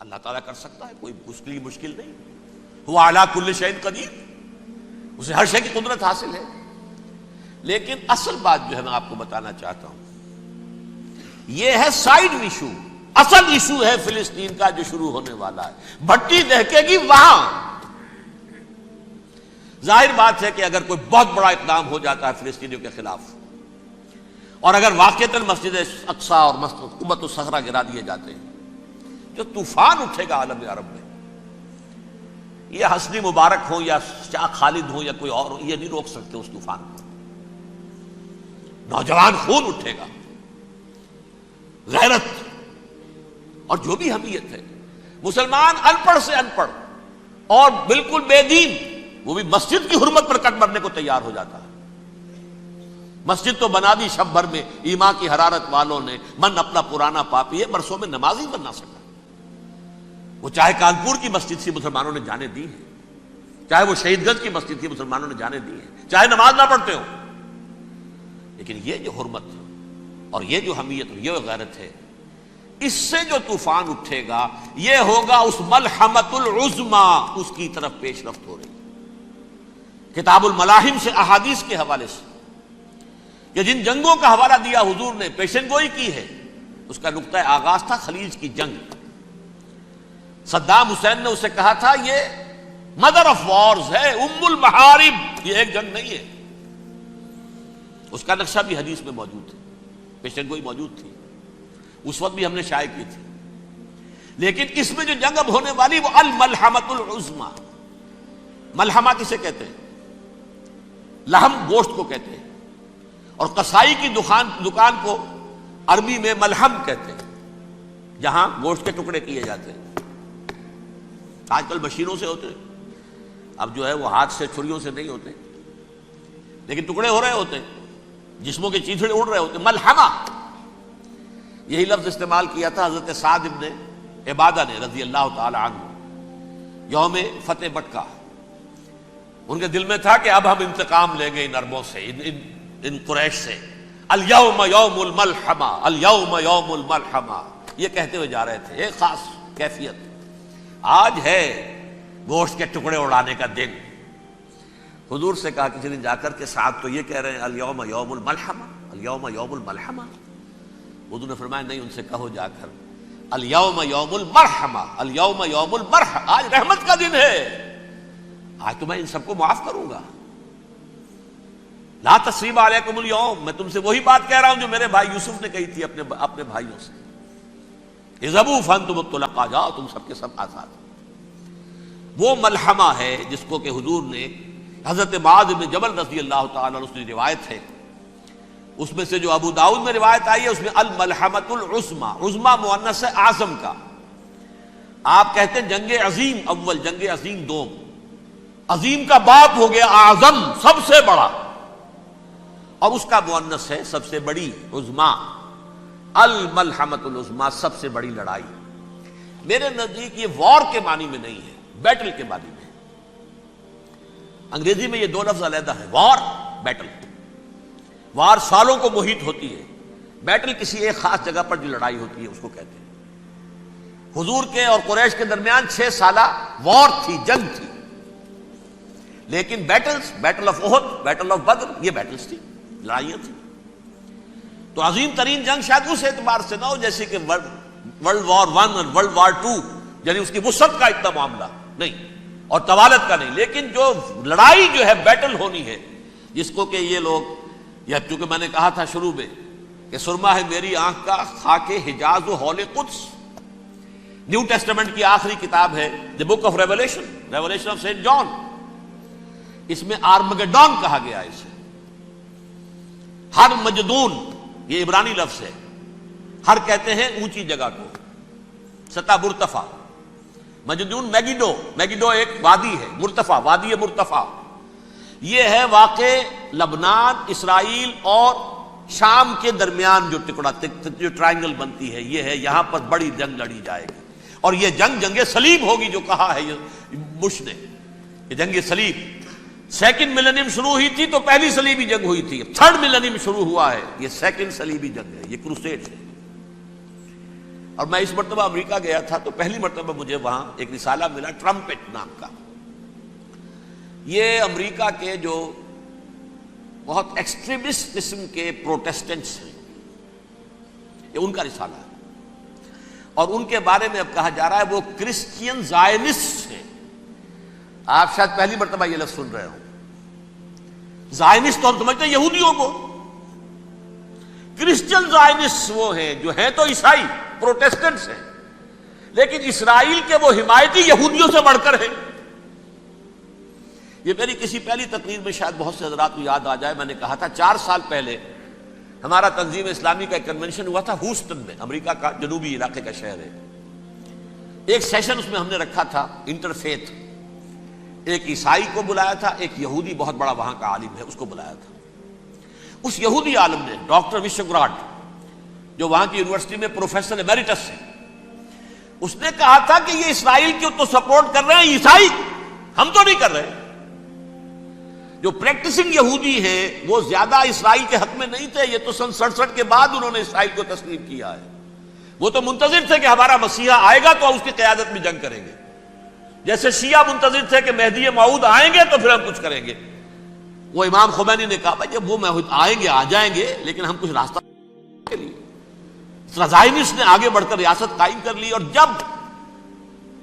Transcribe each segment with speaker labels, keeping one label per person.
Speaker 1: اللہ تعالیٰ کر سکتا ہے، کوئی مشکل نہیں. هو علی کل شیء قدیر، اسے ہر شے کی قدرت حاصل ہے. لیکن اصل بات جو ہے میں آپ کو بتانا چاہتا ہوں، یہ ہے سائیڈ ایشو. اصل ایشو ہے فلسطین کا جو شروع ہونے والا ہے. بھٹی دہکے گی وہاں. ظاہر بات ہے کہ اگر کوئی بہت بڑا اقدام ہو جاتا ہے فلسطینیوں کے خلاف، اور اگر واقعتاً مسجد اقصیٰ اور قبۃ الصخرہ گرا دیے جاتے ہیں، جو طوفان اٹھے گا عالم عرب میں، یہ حسنی مبارک ہو یا شاہ خالد ہو یا کوئی اور ہو، یہ نہیں روک سکتے اس طوفان کو. نوجوان خون اٹھے گا، غیرت اور جو بھی حمیت ہے. مسلمان ان پڑھ سے ان پڑھ اور بالکل بے دین، وہ بھی مسجد کی حرمت پر کٹ مرنے کو تیار ہو جاتا ہے. مسجد تو بنا دی شب بھر میں، ایمان کی حرارت والوں نے، من اپنا پرانا پاپی ہے، برسوں میں نماز ہی بن نہ سکا. وہ چاہے کانپور کی مسجد تھی مسلمانوں نے جانے دی ہے، چاہے وہ شہید گنج کی مسجد تھی مسلمانوں نے جانے دی ہے، چاہے نماز نہ پڑھتے ہو. لیکن یہ جو حرمت اور یہ جو حمیت اور یہ غیرت ہے، اس سے جو طوفان اٹھے گا یہ ہوگا اس ملحمۃ العظمی، اس کی طرف پیش رفت ہو رہی. کتاب الملاحم سے احادیث کے حوالے سے کہ جن جنگوں کا حوالہ دیا حضور نے، پیشن گوئی کی ہے، اس کا نقطہ آغاز تھا خلیج کی جنگ. صدام حسین نے اسے کہا تھا یہ مدر آف وارز ہے، ام المحارب، یہ ایک جنگ نہیں ہے. اس کا نقشہ بھی حدیث میں موجود ہے، پیشن گوئی موجود تھی، اس وقت بھی ہم نے شائع کی تھی. لیکن اس میں جو جنگ اب ہونے والی وہ الملحمۃ العظمی. ملحمہ کسے کہتے ہیں؟ لحم گوشت کو کہتے ہیں، اور قصائی کی دکان کو عربی میں ملحم کہتے ہیں، جہاں گوشت کے ٹکڑے کیے جاتے ہیں. آج کل مشینوں سے ہوتے ہیں، اب جو ہے وہ ہاتھ سے چھریوں سے نہیں ہوتے، لیکن ٹکڑے ہو رہے ہوتے ہیں، جسموں کے چیتھڑے اڑ رہے ہوتے ہیں. ملحمہ، یہی لفظ استعمال کیا تھا حضرت سعد ابن عبادہ نے رضی اللہ تعالی عنہ یوم فتح مکہ. ان کے دل میں تھا کہ اب ہم انتقام لیں گے ان عربوں سے، ان قریش سے. الیوم یوم الملحمہ، الیوم یوم الملحمہ، یہ کہتے ہوئے جا رہے تھے. ایک خاص کیفیت، آج ہے گوشت کے ٹکڑے اڑانے کا دن. حضور سے کہا کسی نے جا کر کے ساتھ تو یہ کہہ رہے ہیں الیوم یوم الملحمہ، الیوم یوم الملحمہ. حضور نے فرمایا نہیں، ان سے کہو جا کر الیوم یوم المرحمہ، الیوم یوم المرحمہ، آج رحمت کا دن ہے، آج تو میں ان سب کو معاف کروں گا. لا تثریب علیکم اليوم، میں تم سے وہی بات کہہ رہا ہوں جو میرے بھائی یوسف نے کہی تھی اپنے بھائیوں سے، اذهبوا فانتم الطلقاء، جاؤ تم سب کے سب آزاد. وہ ملحمہ ہے جس کو کہ حضور نے حضرت معاذ بن جبل رضی اللہ تعالیٰ عنہ، اس کی روایت ہے، اس میں سے جو ابو داؤد میں روایت آئی ہے اس میں الملحمۃ العظمی، عظمی مؤنث ہے اعظم کا. آپ کہتے ہیں جنگ عظیم اول، جنگ عظیم دوم، عظیم کا باپ ہو گیا اعظم، سب سے بڑا، اور اس کا مؤنث ہے سب سے بڑی، عظمی. الملحمۃ العظمی، سب سے بڑی لڑائی. میرے نزدیک یہ وار کے معنی میں نہیں ہے، بیٹل کے معنی میں. انگریزی میں یہ دو لفظ علیحدہ ہیں، وار، بیٹل. وار سالوں کو محیط ہوتی ہے، بیٹل کسی ایک خاص جگہ پر جو لڑائی ہوتی ہے اس کو کہتے ہیں. حضور کے اور قریش کے درمیان 6 سالہ وار تھی، جنگ تھی. لیکن battles, battle of Uhud, battle of Badr, یہ بیٹلز تھی، لڑائیاں تھیں. تو عظیم ترین جنگ شاید اس اعتبار سے نہ ہو جیسے کہ ورلڈ وار 1 اور ورلڈ وار 2، یعنی اس کی وسعت کا اتنا معاملہ نہیں اور طوالت کا نہیں. لیکن جو لڑائی جو ہے بیٹل ہونی ہے، جس کو کہ یہ لوگ، یا چونکہ میں نے کہا تھا شروع میں کہ سرما ہے میری آنکھ کا خاک حجاز و ہول قدس، نیو ٹیسٹمنٹ کی آخری کتاب ہے the book of Revelation, Revelation of saint John. اس میں آرمگڈون کہا گیا ہے اسے. ہر مجدون، یہ عبرانی لفظ ہے، ہر کہتے ہیں اونچی جگہ کو، سطح مرتفع. مجدون میگیڈو، میگیڈو ایک وادی ہے، مرتفع، وادی مرتفع. یہ ہے واقع لبنان، اسرائیل اور شام کے درمیان جو ٹکڑا، جو ٹرائنگل بنتی ہے، یہ ہے، یہاں پر بڑی جنگ لڑی جائے گی. اور یہ جنگ صلیب ہوگی، جو کہا ہے بش نے، یہ جنگ صلیب. سیکنڈ ملینیم شروع ہوئی تھی تو پہلی صلیبی جنگ ہوئی تھی، تھرڈ ملینیم شروع ہوا ہے، یہ سیکنڈ صلیبی جنگ ہے، یہ کروسیڈ ہے. اور میں اس مرتبہ امریکہ گیا تھا تو پہلی مرتبہ مجھے وہاں ایک رسالہ ملا ٹرمپٹ نام کا. یہ امریکہ کے جو بہت ایکسٹریمسٹ قسم کے پروٹیسٹنٹس ہیں یہ ان کا رسالہ ہے, اور ان کے بارے میں اب کہا جا رہا ہے وہ کرسچین زائنسٹ ہیں. آپ شاید پہلی مرتبہ یہ لفظ سن رہے ہوں. زائنسٹ تو ہم سمجھتے ہیں یہودیوں کو, کرسچین زائنسٹ وہ ہیں جو ہیں تو عیسائی پروٹیسٹنٹس ہیں, لیکن اسرائیل کے وہ حمایتی یہودیوں سے بڑھ کر ہیں. یہ میری کسی پہلی تقریر میں شاید بہت سے حضرات کو یاد آ جائے, میں نے کہا تھا 4 سال پہلے ہمارا تنظیم اسلامی کا ایک کنونشن ہوا تھا ہوسٹن میں, امریکہ کا جنوبی علاقے کا شہر ہے. ایک سیشن اس میں ہم نے رکھا تھا انٹرفیتھ, ایک عیسائی کو بلایا تھا, ایک یہودی بہت بڑا وہاں کا عالم ہے اس کو بلایا تھا. اس یہودی عالم نے ڈاکٹر وشوگراڈ جو وہاں کی یونیورسٹی میں پروفیسر ایمیریٹس ہے, اس نے کہا تھا کہ یہ اسرائیل کی تو سپورٹ کر رہے ہیں عیسائی, ہم تو نہیں کر رہے. جو پریکٹسنگ یہودی ہیں وہ زیادہ اسرائیل کے حق میں نہیں تھے, یہ تو سن 67 کے بعد انہوں نے اسرائیل کو تسلیم کیا ہے. وہ تو منتظر تھے کہ ہمارا مسیحا آئے گا تو اس کی قیادت میں جنگ کریں گے, جیسے شیعہ منتظر تھے کہ مہدی موعود آئیں گے تو پھر ہم کچھ کریں گے. وہ امام خمینی نے کہا جب وہ آئیں گے آ جائیں گے, لیکن ہم کچھ راستہ کے لیے زائنسٹ نے آگے بڑھ کر ریاست قائم کر لی, اور جب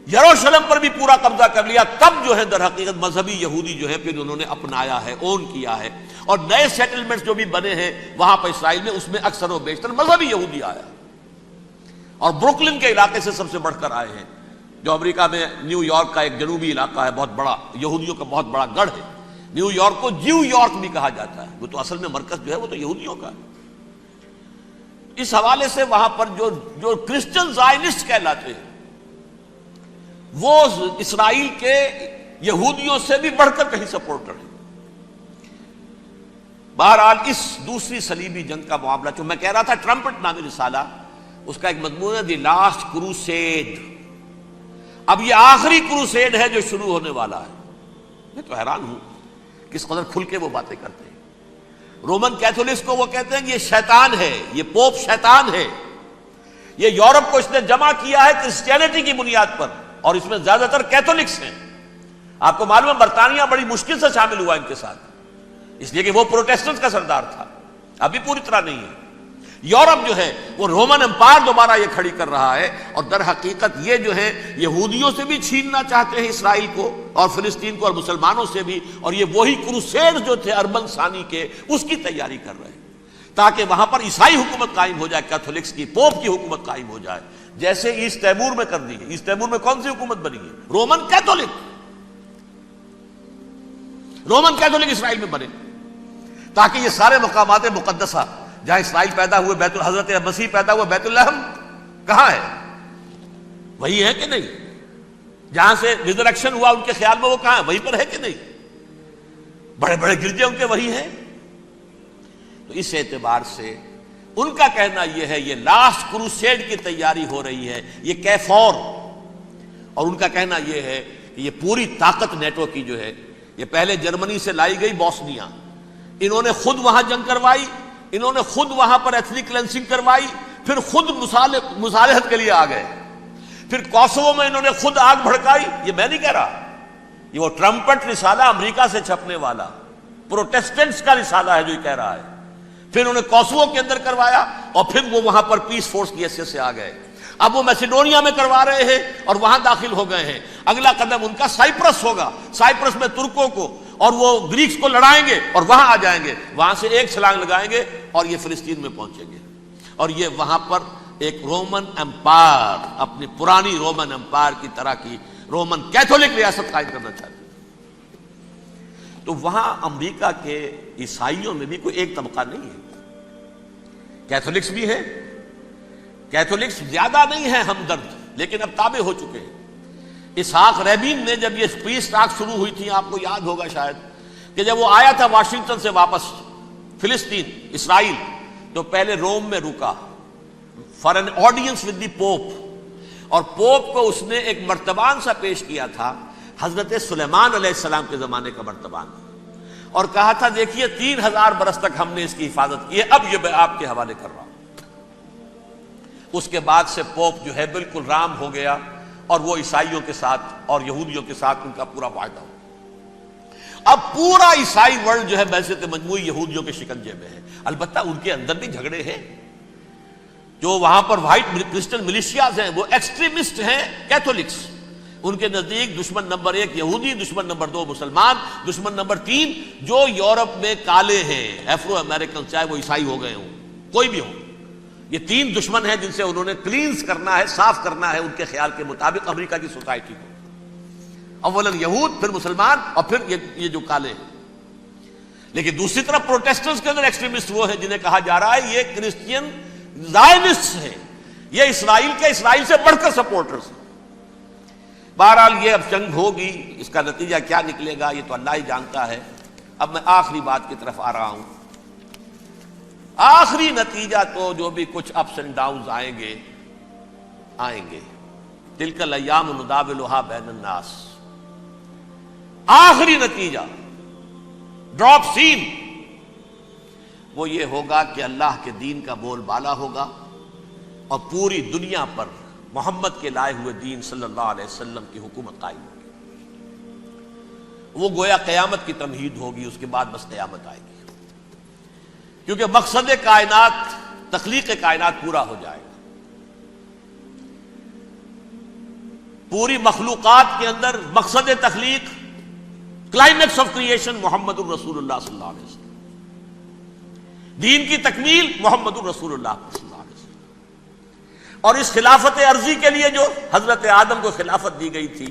Speaker 1: یروشلم پر بھی پورا قبضہ کر لیا تب جو ہے در حقیقت مذہبی یہودی جو ہے پھر انہوں نے اپنایا ہے, اون کیا ہے, اور نئے سیٹلمنٹس جو بھی بنے ہیں وہاں پر اسرائیل میں, اس میں اکثر و بیشتر مذہبی یہودی آیا, اور بروکلن کے علاقے سے سب سے بڑھ کر آئے ہیں, جو امریکہ میں نیو یارک کا ایک جنوبی علاقہ ہے, بہت بڑا یہودیوں کا بہت بڑا گڑھ ہے. نیو یارک کو جیو یارک بھی کہا جاتا ہے, وہ تو اصل میں مرکز جو ہے وہ تو یہودیوں کا ہے. اس حوالے سے وہاں پر جو کرسچن زائنسٹ کہلاتے ہیں وہ اسرائیل کے یہودیوں سے بھی بڑھ کر کہیں سپورٹر ہیں. بہرحال اس دوسری صلیبی جنگ کا معاملہ جو میں کہہ رہا تھا, ٹرمپٹ نامی رسالہ, اس کا ایک مضمون ہے دی لاسٹ کروسیڈ. اب یہ آخری کروسیڈ ہے جو شروع ہونے والا ہے. میں تو حیران ہوں کس قدر کھل کے وہ باتیں کرتے ہیں. رومن کیتھولکس کو وہ کہتے ہیں کہ یہ شیطان ہے, یہ پوپ شیطان ہے, یہ یورپ کو اس نے جمع کیا ہے کرسچینٹی کی بنیاد پر, اور اس میں زیادہ تر کیتھولکس ہیں. آپ کو معلوم ہے برطانیہ بڑی مشکل سے شامل ہوا ان کے ساتھ, اس لیے کہ وہ پروٹیسٹنٹ کا سردار تھا, ابھی پوری طرح نہیں ہے. یورپ جو ہے وہ رومن امپائر دوبارہ یہ کھڑی کر رہا ہے, اور در حقیقت یہ جو ہے یہودیوں سے بھی چھیننا چاہتے ہیں اسرائیل کو اور فلسطین کو, اور مسلمانوں سے بھی, اور یہ وہی کروسیڈ جو تھے اربن ثانی کے اس کی تیاری کر رہے ہیں تاکہ وہاں پر عیسائی حکومت قائم ہو جائے, کیتھولکس کی, پوپ کی حکومت قائم ہو جائے, جیسے ایسٹ تیمور میں کر دی ہے. ایسٹ تیمور میں کون سی حکومت بنی ہے؟ Roman Catholic. رومن کیتھولک اسرائیل میں بنے تاکہ یہ سارے مقامات مقدسہ جہاں اسرائیل پیدا ہوئے, بیت حضرت مسیح پیدا ہوئے, بیت الحم کہاں ہے؟ وہی ہے کہ نہیں؟ جہاں سے ریزریکشن ہوا ان کے خیال میں وہ کہاں ہے؟ وہیں پر ہے کہ نہیں؟ بڑے بڑے گرجے ان کے وہی ہیں. تو اس اعتبار سے ان کا کہنا یہ ہے یہ لاسٹ کروسیڈ کی تیاری ہو رہی ہے, یہ کیفور. اور ان کا کہنا یہ ہے کہ یہ پوری طاقت نیٹو کی جو ہے یہ پہلے جرمنی سے لائی گئی بوسنیا, انہوں نے خود وہاں جنگ کروائی, انہوں نے خود وہاں پر ایتھنک کلینسنگ کروائی, پھر خود مصالحت کے لیے آ گئے, پھر کوسوو میں انہوں نے خود آگ بھڑکائی. یہ میں نہیں کہہ رہا, یہ وہ ٹرمپٹ رسالہ امریکہ سے چھپنے والا پروٹیسٹنٹس کا رسالہ ہے جو یہ کہہ رہا ہے. پھر انہوں نے کوسوو کے اندر کروایا, اور پھر وہ وہاں پر پیس فورس کی حیثیت سے آ گئے. اب وہ میسیڈونیا میں کروا رہے ہیں اور وہاں داخل ہو گئے ہیں. اگلا قدم ان کا سائپرس ہوگا, سائپرس میں ترکوں کو اور وہ گریکس کو لڑائیں گے اور وہاں آ جائیں گے, وہاں سے ایک چھلانگ لگائیں گے اور یہ فلسطین میں پہنچیں گے, اور یہ وہاں پر ایک رومن امپائر, اپنی پرانی رومن امپائر کی طرح کی رومن کیتھولک ریاست قائم کرنا چاہتے ہیں. تو وہاں امریکہ کے عیسائیوں میں بھی کوئی ایک طبقہ نہیں ہے, کیتھولکس بھی ہے, کیتھولکس زیادہ نہیں ہے ہمدرد, لیکن اب تابع ہو چکے ہیں. اسحاق ریبین نے جب یہ پیس ٹاک شروع ہوئی تھی, آپ کو یاد ہوگا شاید, کہ جب وہ آیا تھا واشنگٹن سے واپس فلسطین اسرائیل, تو پہلے روم میں رکا for an audience with the pope, اور پوپ کو اس نے ایک مرتبان سا پیش کیا تھا, حضرت سلیمان علیہ السلام کے زمانے کا مرتبان, اور کہا تھا دیکھیے 3000 برس تک ہم نے اس کی حفاظت کی ہے, اب یہ میں آپ کے حوالے کر رہا ہوں. اس کے بعد سے پوپ جو ہے بالکل رام ہو گیا، اور وہ عیسائیوں کے ساتھ اور یہودیوں کے ساتھ ان کا پورا معاہدہ ہو۔ اب پورا عیسائی ورلڈ جو ہے بعثت مجموعی یہودیوں کے شکنجے میں ہے۔ البتہ ان کے اندر بھی جھگڑے ہیں، جو وہاں پر وائٹ کرسچن ملیشیاز ہیں وہ ایکسٹریمسٹ ہیں کیتھولکس، ان کے نزدیک دشمن نمبر 1 یہودی، دشمن نمبر 2 مسلمان، دشمن نمبر 3 جو یورپ میں کالے ہیں، ایفرو امریکن، چاہے وہ عیسائی ہو گئے ہوں، کوئی بھی ہو، یہ 3 دشمن ہیں جن سے انہوں نے کلینز کرنا ہے، صاف کرنا ہے ان کے خیال کے مطابق امریکہ کی سوسائٹی کو۔ اولاً یہود، پھر مسلمان، اور پھر یہ جو کالے ہیں۔ لیکن دوسری طرف پروٹیسٹنٹس کے اندر ایکسٹریمسٹ وہ ہیں جنہیں کہا جا رہا ہے یہ کرسچین زائنسٹ ہیں، یہ اسرائیل سے بڑھ کر سپورٹرز ہیں۔ بہرحال یہ اب جنگ ہوگی، اس کا نتیجہ کیا نکلے گا یہ تو اللہ ہی جانتا ہے۔ اب میں آخری بات کی طرف آ رہا ہوں۔ آخری نتیجہ تو جو بھی کچھ اپس اینڈ ڈاؤنز آئیں گے، تلک الایام نداولها بین الناس، آخری نتیجہ ڈراپ سین وہ یہ ہوگا کہ اللہ کے دین کا بول بالا ہوگا، اور پوری دنیا پر محمد کے لائے ہوئے دین صلی اللہ علیہ وسلم کی حکومت قائم ہوگی۔ وہ گویا قیامت کی تمہید ہوگی، اس کے بعد بس قیامت آئے گی، کیونکہ مقصد کائنات، تخلیق کائنات پورا ہو جائے گا۔ پوری مخلوقات کے اندر مقصد تخلیق، کلائمیکس آف کریشن محمد الرسول اللہ صلی اللہ علیہ وسلم، دین کی تکمیل محمد الرسول اللہ صلی اللہ علیہ وسلم۔ اور اس خلافت عرضی کے لیے جو حضرت آدم کو خلافت دی گئی تھی،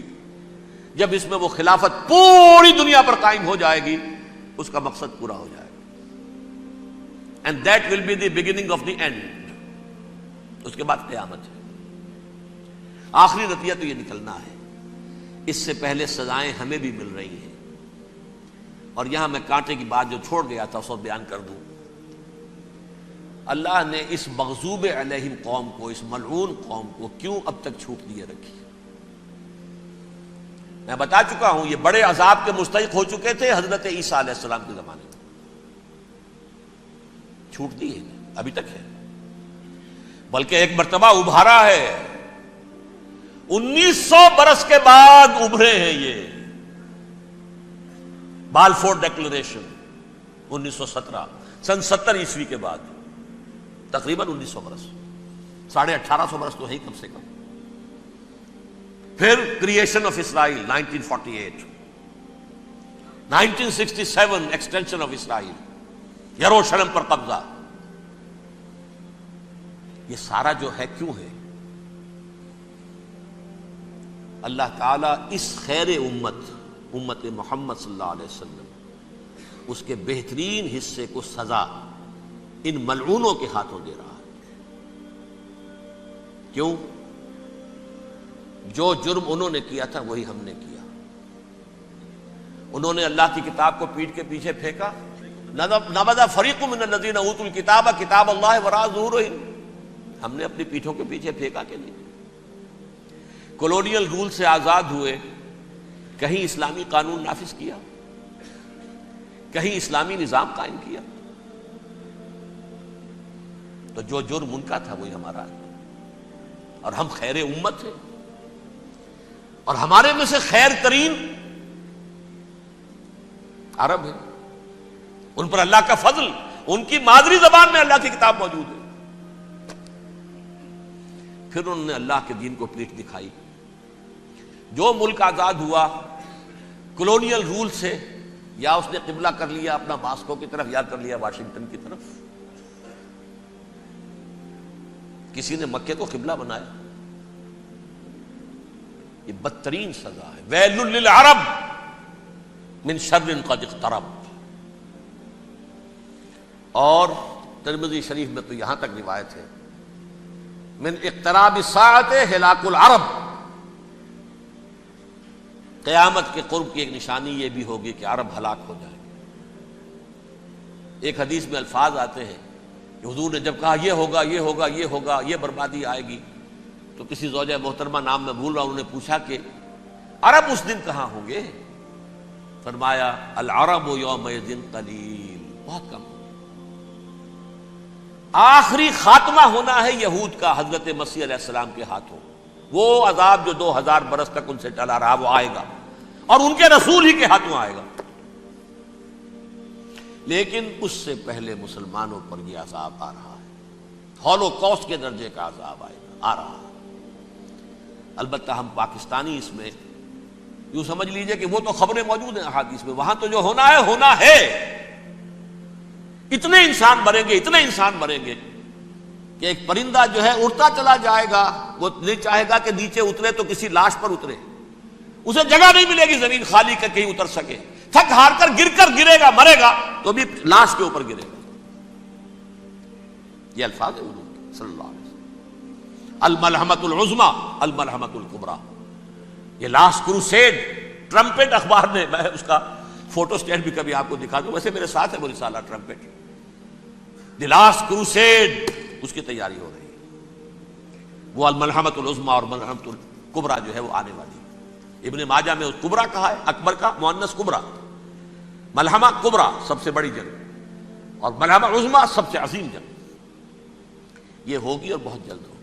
Speaker 1: جب اس میں وہ خلافت پوری دنیا پر قائم ہو جائے گی، اس کا مقصد پورا ہو جائے گا، and that will be the beginning of the end. اس کے بعد قیامت ہے۔ آخری نتیجہ تو یہ نکلنا ہے۔ اس سے پہلے سزائیں ہمیں بھی مل رہی ہیں، اور یہاں میں کانٹے کی بات جو چھوڑ گیا تھا اس کو بیان کر دوں۔ اللہ نے اس مغضوب علیہم قوم کو، اس ملعون قوم کو کیوں اب تک چھوٹ دیے رکھی؟ میں بتا چکا ہوں یہ بڑے عذاب کے مستحق ہو چکے تھے حضرت عیسیٰ علیہ السلام کے زمانے میں، چھوٹ دی ہے، ابھی تک ہے، بلکہ ایک مرتبہ ابھارا ہے۔ 1900 برس کے بعد ابھرے ہیں یہ، بالفور ڈیکلریشن 1917، سن 70 عیسوی کے بعد، تقریباً 1900 برس، 1850 برس تو ہے ہی کم سے کم۔ پھر creation of Israel 1948، 1967 extension of Israel, یروشلم پر قبضہ۔ یہ سارا جو ہے کیوں ہے؟ اللہ تعالیٰ اس خیر امت محمد صلی اللہ علیہ وسلم، اس کے بہترین حصے کو سزا ان ملعونوں کے ہاتھوں دے رہا ہے۔ کیوں؟ جو جرم انہوں نے کیا تھا وہی ہم نے کیا۔ انہوں نے اللہ کی کتاب کو پیٹھ کے پیچھے پھینکا، نبذ فریق من الذین اوتوا الکتاب کتاب اللہ وراء ظہورہم، ہم نے اپنی پیٹھوں کے پیچھے پھینکا کہ نہیں؟ کولونیل رول سے آزاد ہوئے، کہیں اسلامی قانون نافذ کیا، کہیں اسلامی نظام قائم کیا؟ تو جو جرم ان کا تھا وہی ہمارا ہے، اور ہم خیر امت ہیں، اور ہمارے میں سے خیر ترین عرب ہیں، ان پر اللہ کا فضل، ان کی مادری زبان میں اللہ کی کتاب موجود ہے۔ پھر انہوں نے اللہ کے دین کو پیٹھ دکھائی۔ جو ملک آزاد ہوا کولونیل رول سے، یا اس نے قبلہ کر لیا اپنا ماسکو کی طرف، یا کر لیا واشنگٹن کی طرف، کسی نے مکے کو قبلہ بنایا، یہ بدترین سزا ہے۔ ویل للعرب من شر قد اقترب۔ اور ترمذی شریف میں تو یہاں تک روایت ہے، من اقتراب الساعۃ ہلاک العرب، قیامت کے قرب کی ایک نشانی یہ بھی ہوگی کہ عرب ہلاک ہو جائیں گے۔ ایک حدیث میں الفاظ آتے ہیں کہ حضور نے جب کہا یہ ہوگا یہ ہوگا یہ ہوگا، یہ بربادی آئے گی، تو کسی زوجہ محترمہ نام میں بھول رہا ہوں، انہوں نے پوچھا کہ عرب اس دن کہاں ہوں گے؟ فرمایا العرب یومئذ قلیل، بہت کم، آخری خاتمہ ہونا ہے یہود کا حضرت مسیح علیہ السلام کے ہاتھوں. وہ عذاب جو 2000 برس تک ان سے چلا رہا وہ آئے گا اور ان کے رسول ہی کے ہاتھوں آئے گا. لیکن اس سے پہلے مسلمانوں پر یہ عذاب آ رہا ہے، ہولوکاسٹ کے درجے کا عذاب آ رہا ہے. البتہ ہم پاکستانی اس میں یوں سمجھ لیجئے کہ وہ تو خبریں موجود ہیں احادیث میں، وہاں تو جو ہونا ہے. اتنے انسان مریں گے، اتنے انسان مریں گے کہ ایک پرندہ جو ہے اڑتا چلا جائے گا، وہ نہیں چاہے گا کہ نیچے اترے تو کسی لاش پر اترے، اسے جگہ نہیں ملے گی زمین خالی کر کہیں اتر سکے، تھک ہار کر گرے گا، مرے گا تو بھی لاش کے اوپر گرے گا. یہ الفاظ ہے حضور صلی اللہ علیہ وسلم. الملحمۃ العظمی الملحمۃ الکبریٰ. یہ لاسٹ کروسیڈ ٹرمپٹ اخبار نے، میں اس کا فوٹو اسٹیٹ بھی کبھی آپ کو دکھا دوں، ویسے میرے ساتھ ہے وہ رسالہ ٹرمپٹ. دی لاسٹ کروسیڈ اس کی تیاری ہو رہی ہے. وہ الملحمۃ العظمی اور ملحمۃ الکبریٰ جو ہے وہ آنے والی ہے. ابن ماجہ میں اس کبریٰ کہا ہے، اکبر کا مؤنث کبریٰ. ملحمہ کبریٰ سب سے بڑی جنگ اور ملحمہ عظمی سب سے عظیم جنگ. یہ ہوگی اور بہت جلد ہوگی.